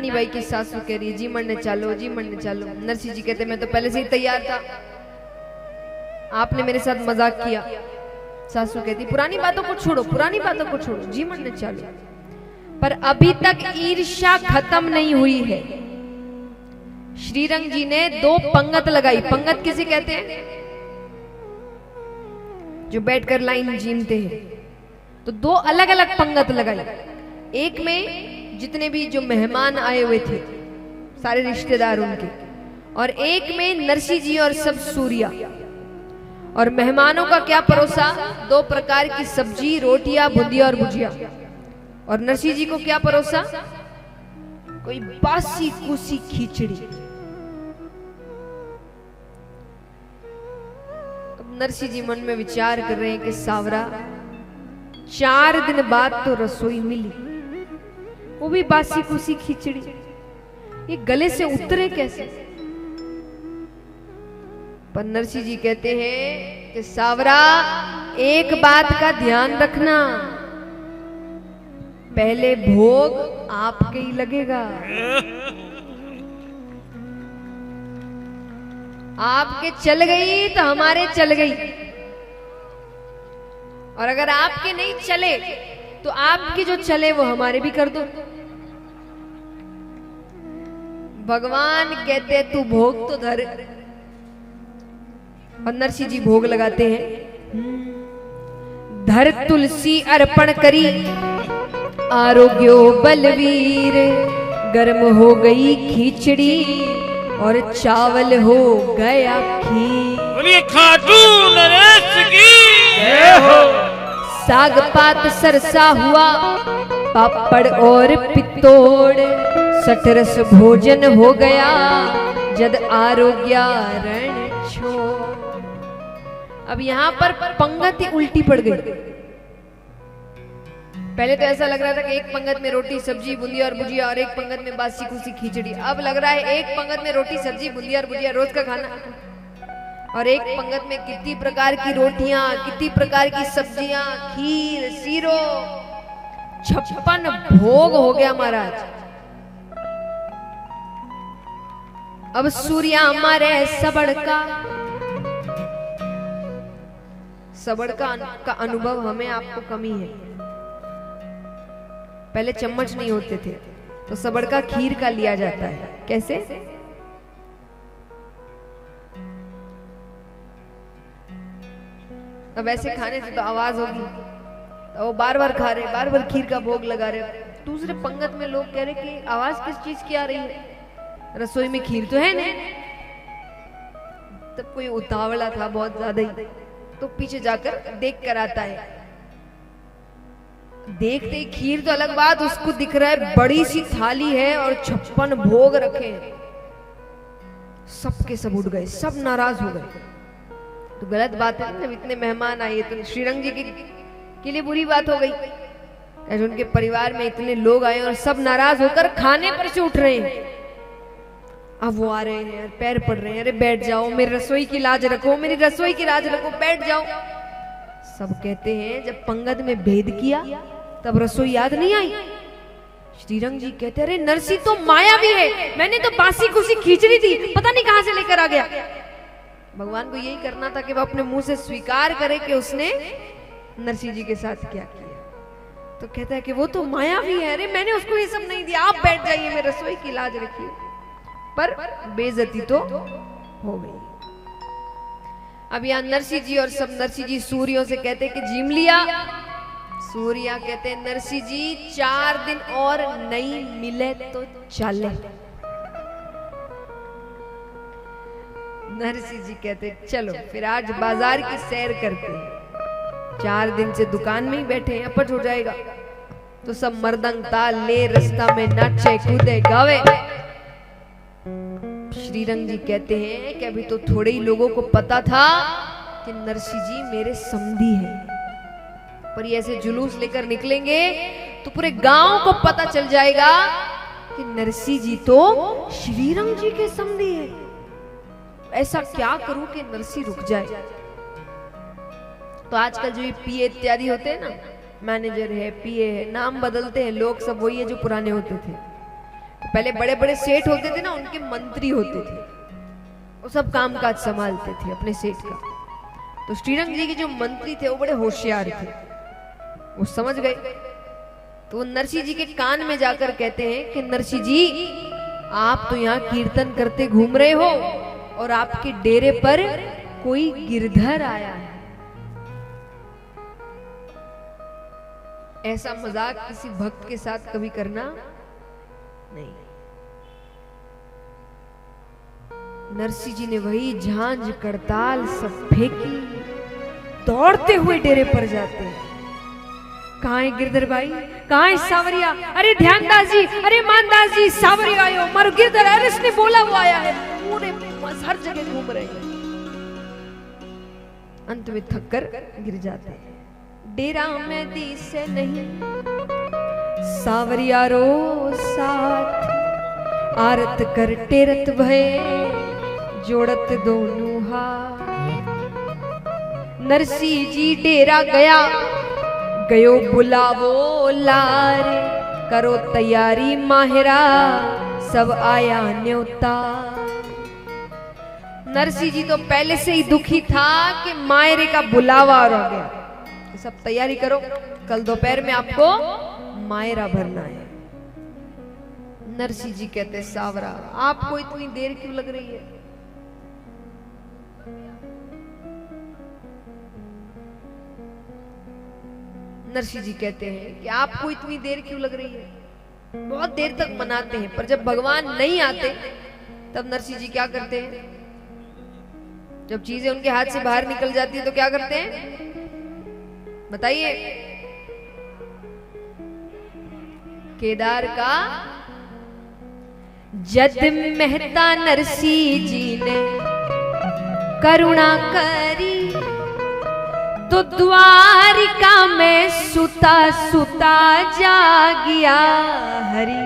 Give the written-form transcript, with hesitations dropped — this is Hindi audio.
नानी बाई की सासू कह रही है जी मरने चालो, जी मरने चालो। नरसिंह जी कहते मैं तो पहले से ही तैयार था, आपने मेरे साथ मजाक किया। सासू कहती पुरानी बातों को छोड़ो, पुरानी बातों को छोड़ो, जी मरने चालो। पर अभी तक ईर्ष्या खत्म नहीं हुई है। श्रीरंग जी ने 2 पंगत लगाई। पंगत किसे कहते हैं? जो बैठकर लाइन जीमते हैं। तो 2 अलग अलग पंगत लगाई। एक में जितने भी जो मेहमान आए हुए थे, सारे रिश्तेदार उनके, और एक में नरसिंह जी और सब सूर्या। और मेहमानों का क्या परोसा? 2 प्रकार की सब्जी, रोटियां, बुंदिया और भुजिया। और नरसिंह जी को क्या परोसा? कोई बासी कुसी खिचड़ी। अब नरसिंह जी मन में विचार कर रहे हैं कि सावरा 4 दिन बाद तो रसोई मिली, वो भी बासी कुसी खिचड़ी, ये गले से उतरे कैसे? पर नरसिंह जी कहते हैं कि सावरा एक बात का ध्यान रखना, पहले भोग आपके ही लगेगा। आपके चल गई तो हमारे चल गई, और अगर आपके नहीं चले तो आपके जो चले वो हमारे भी कर दो। भगवान कहते तू भोग तो धर, और नरसिंह जी भोग लगाते हैं। धर तुलसी अर्पण करी, आरोग्यो बलवीर, गर्म हो गई खिचड़ी और चावल हो गया खीर। बोलिए खाटू नरेश की जय हो। साग पात सरसा हुआ, पापड़ और पित्तोड़, सठरस भोजन हो गया, जद आरोग्यारण छोड़। अब यहां पर पंगत ही उल्टी पड़ गई। पहले तो ऐसा लग रहा था कि एक पंगत में रोटी सब्जी बुंदिया और भुजिया, और एक पंगत में बासी कुसी खिचड़ी। अब लग रहा है एक पंगत में रोटी सब्जी बुंदिया और भुजिया रोज का खाना, और एक पंगत में कितनी प्रकार की रोटियां, कितनी प्रकार की सब्जियां, खीर, सीरो, 56 भोग हो गया महाराज। अब सूर्या हमारे सबड़का का अनुभव हमें आपको कमी है। पहले चम्मच नहीं होते थे तो सबड़का खीर का लिया जाता है। कैसे? अब ऐसे खाने से तो आवाज होगी, तो वो बार बार खा रहे, बार बार खीर का भोग लगा रहे। दूसरे पंगत में लोग कह रहे कि आवाज किस चीज की आ रही है, रसोई में खीर तो है नहीं। तब कोई उतावला था बहुत ज्यादा ही, तो पीछे जाकर देख कर आता है। देखते ही खीर तो अलग बात, उसको दिख रहा है बड़ी सी थाली है और 56 भोग रखे हैं। सबके सब उठ गए, सब नाराज हो गए। तो गलत बात है, जब इतने मेहमान आए तो श्रीरंग जी के लिए बुरी बात हो गई। ऐसे उनके परिवार में इतने लोग आए और सब नाराज होकर खाने पर से उठ रहे हैं। अब वो आ रहे हैं, पैर पड़ रहे हैं, अरे बैठ जाओ, मेरी रसोई की लाज रखो, मेरी रसोई की लाज रखो, बैठ जाओ। सब कहते हैं जब पंगत में भेद किया तब रसोई याद नहीं आई। श्रीरंग जी कहते अरे नरसिंह तो मायावी है, मैंने तो बासी कुसी खिचड़ी थी, पता नहीं कहां से लेकर आ गया। भगवान को यही करना था कि वह अपने मुंह से स्वीकार करे कि उसने नरसिंह जी के साथ क्या किया। तो कहता है कि वो तो मायावी है, अरे मैंने उसको ये सब नहीं दिया, आप बैठ जाइए, मेरी रसोई की लाज रखिए। पर बेइज्जती तो हो गई। अब यहाँ नरसिंह जी और सब नरसिंह जी सूर्यों से कहते कि जीम लिया। सूर्या कहते नरसिंह जी 4 दिन और नहीं मिले तो चले। नरसिंह जी कहते चलो फिर आज बाजार की सैर करते हैं। 4 दिन से दुकान में ही बैठे हैं, अपट हो जाएगा। तो सब मर्दंग ताल ले रास्ता में नाचे कूदे गावे। श्रीरंग जी कहते हैं कि अभी तो थोड़े ही लोगों को पता था कि नरसिंह जी मेरे समधी हैं, पर ये ऐसे जुलूस लेकर निकलेंगे तो पूरे गांव को पता चल जाएगा कि नरसिंह जी तो श्रीरंग जी के समधी हैं। ऐसा क्या करूं कि नरसिंह रुक जाए। तो आजकल जो ये पीए इत्यादि होते हैं ना, मैनेजर है, पीए है, नाम बदलते हैं लोग, सब वही है जो पुराने होते थे। पहले बड़े बड़े सेठ होते थे ना, उनके मंत्री होते थे, वो सब काम काज संभालते थे अपने सेठ का। तो श्रीरंग जी के जो मंत्री थे वो बड़े होशियार थे, वो समझ गए। तो वो नरसिंह जी के कान में जाकर कहते हैं कि नरसिंह जी, आप तो यहाँ कीर्तन करते घूम रहे हो और आपके डेरे पर कोई गिरधर आया है। ऐसा मजाक किसी भक्त के साथ कभी करना नहीं। नरसिंह जी ने वही झांझ करताल सब फेंकी, दौड़ते हुए डेरे पर जाते हैं। कहाँ है गिरधर भाई, कहाँ है सावरिया? अरे ध्यानदास जी, अरे मानदास जी, सावरिया आयो, मारो गिरधर, अरे इसने बोला वो आया है। पूरे हर जगह घूम रहे हैं, अंत में थक कर गिर जाते हैं। डेरा में दी से नहीं, सावरिया रो साथ, आरत कर टेरत भय, जोड़त दोनों हाथ। नरसिंह जी डेरा गया, गयो बुलावो लारे, करो तैयारी माहिरा, सब आया न्योता। नरसिंह जी तो पहले से ही दुखी था कि मायरे का बुलावा आ गया, सब तैयारी करो, कल दोपहर में आपको मायरा भरना है। नरसिंह जी कहते सावरा, आपको इतनी देर क्यों लग रही है? नरसिंह जी कहते हैं कि आपको इतनी देर क्यों लग रही है? बहुत देर तक मनाते हैं, पर जब भगवान नहीं आते तब नरसिंह जी क्या करते हैं? जब चीजें उनके हाथ से बाहर निकल जाती है तो क्या करते हैं बताइए? केदार का जद मेहता नरसिंह जी ने करुणा करी, तो द्वारिका में सुता सुता जागिया हरि।